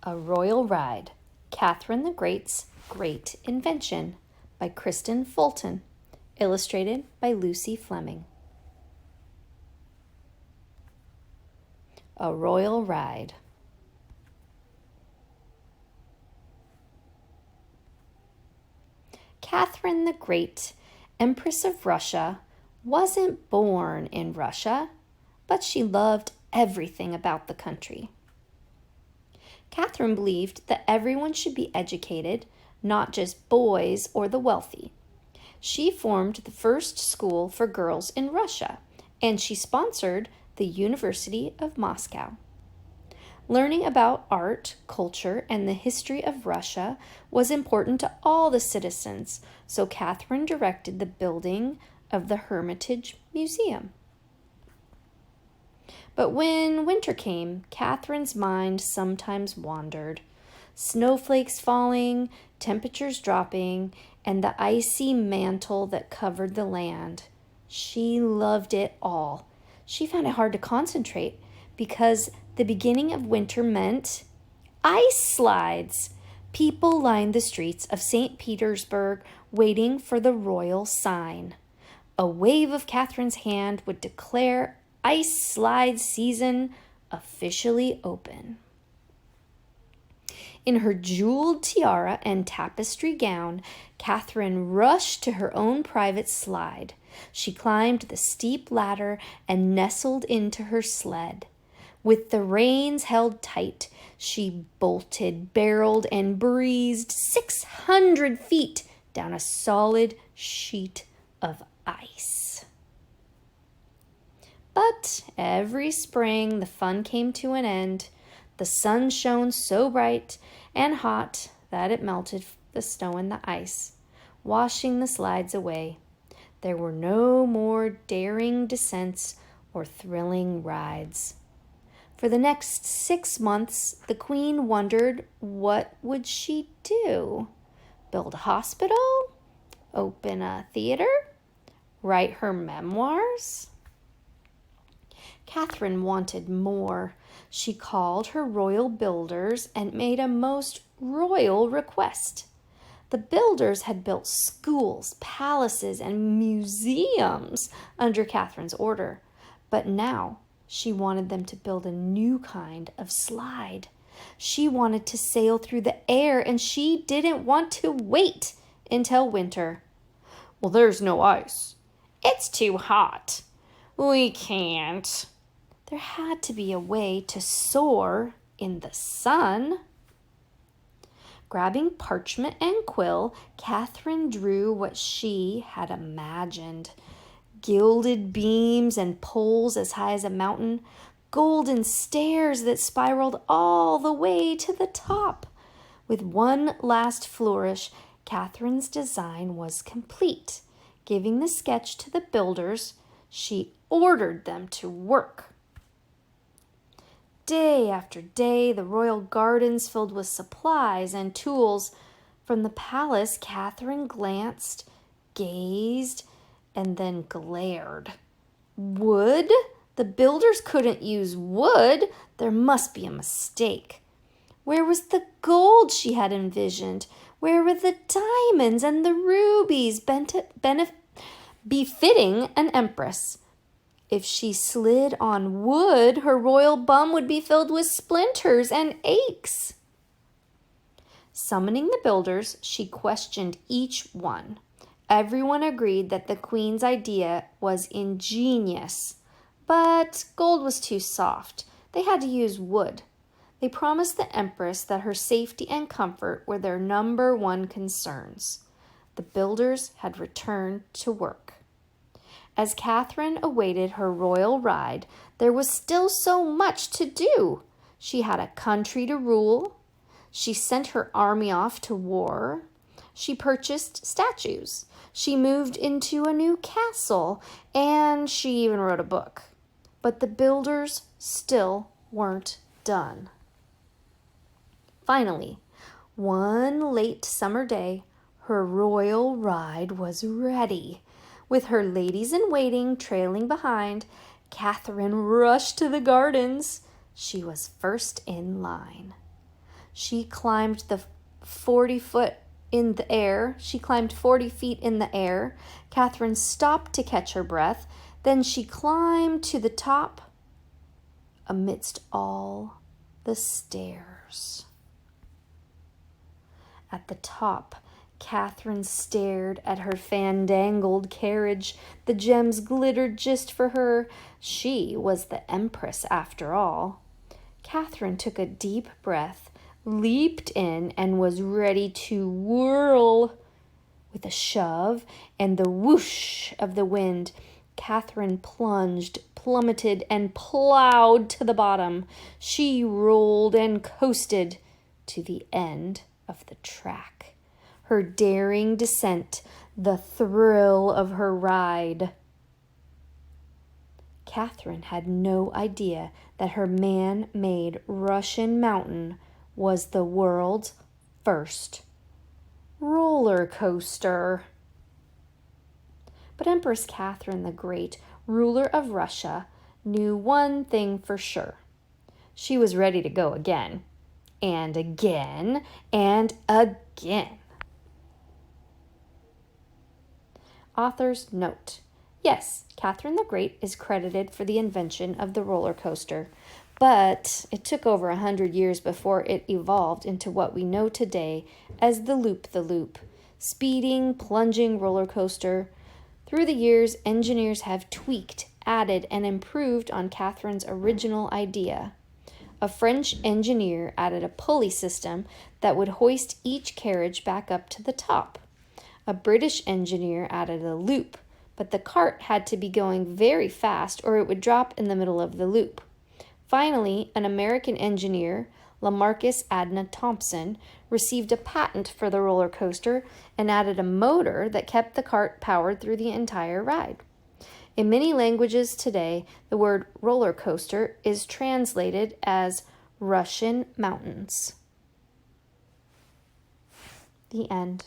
A Royal Ride, Catherine the Great's Great Invention by Kristen Fulton, illustrated by Lucy Fleming. A Royal Ride. Catherine the Great, Empress of Russia, wasn't born in Russia, but she loved everything about the country. Catherine believed that everyone should be educated, not just boys or the wealthy. She formed the first school for girls in Russia, and she sponsored the University of Moscow. Learning about art, culture, and the history of Russia was important to all the citizens, so Catherine directed the building of the Hermitage Museum. But when winter came, Catherine's mind sometimes wandered. Snowflakes falling, temperatures dropping, and the icy mantle that covered the land. She loved it all. She found it hard to concentrate because the beginning of winter meant ice slides. People lined the streets of St. Petersburg waiting for the royal sign. A wave of Catherine's hand would declare ice slide season officially open. In her jeweled tiara and tapestry gown, Catherine rushed to her own private slide. She climbed the steep ladder and nestled into her sled. With the reins held tight, she bolted, barreled, and breezed 600 feet down a solid sheet of ice. But every spring the fun came to an end. The sun shone so bright and hot that it melted the snow and the ice, washing the slides away. There were no more daring descents or thrilling rides. For the next 6 months, the Queen wondered, what would she do? Build a hospital? Open a theater? Write her memoirs? Catherine wanted more. She called her royal builders and made a most royal request. The builders had built schools, palaces, and museums under Catherine's order, but now she wanted them to build a new kind of slide. She wanted to sail through the air, and she didn't want to wait until winter. Well, there's no ice. It's too hot. We can't. There had to be a way to soar in the sun. Grabbing parchment and quill, Catherine drew what she had imagined. Gilded beams and poles as high as a mountain, golden stairs that spiraled all the way to the top. With one last flourish, Catherine's design was complete. Giving the sketch to the builders, she ordered them to work. Day after day, the royal gardens filled with supplies and tools. From the palace, Catherine glanced, gazed, and then glared. Wood? The builders couldn't use wood. There must be a mistake. Where was the gold she had envisioned? Where were the diamonds and the rubies befitting an empress? If she slid on wood, her royal bum would be filled with splinters and aches. Summoning the builders, she questioned each one. Everyone agreed that the Queen's idea was ingenious, but gold was too soft. They had to use wood. They promised the Empress that her safety and comfort were their number one concerns. The builders had returned to work. As Catherine awaited her royal ride, there was still so much to do. She had a country to rule. She sent her army off to war. She purchased statues. She moved into a new castle, and she even wrote a book. But the builders still weren't done. Finally, one late summer day, her royal ride was ready. With her ladies-in-waiting trailing behind, Catherine rushed to the gardens. She was first in line. She climbed the 40 foot in the air. She climbed 40 feet in the air. Catherine stopped to catch her breath. Then she climbed to the top amidst all the stairs. At the top, Catherine stared at her fandangled carriage. The gems glittered just for her. She was the empress after all. Catherine took a deep breath, leaped in, and was ready to whirl. With a shove and the whoosh of the wind, Catherine plunged, plummeted, and plowed to the bottom. She rolled and coasted to the end of the track. Her daring descent, the thrill of her ride. Catherine had no idea that her man-made Russian mountain was the world's first roller coaster. But Empress Catherine the Great, ruler of Russia, knew one thing for sure. She was ready to go again, and again, and again. Author's note. Yes, Catherine the Great is credited for the invention of the roller coaster, but it took over 100 years before it evolved into what we know today as the Loop-the-Loop, speeding, plunging roller coaster. Through the years, engineers have tweaked, added, and improved on Catherine's original idea. A French engineer added a pulley system that would hoist each carriage back up to the top. A British engineer added a loop, but the cart had to be going very fast or it would drop in the middle of the loop. Finally, an American engineer, Lamarcus Adna Thompson, received a patent for the roller coaster and added a motor that kept the cart powered through the entire ride. In many languages today, the word roller coaster is translated as Russian mountains. The end.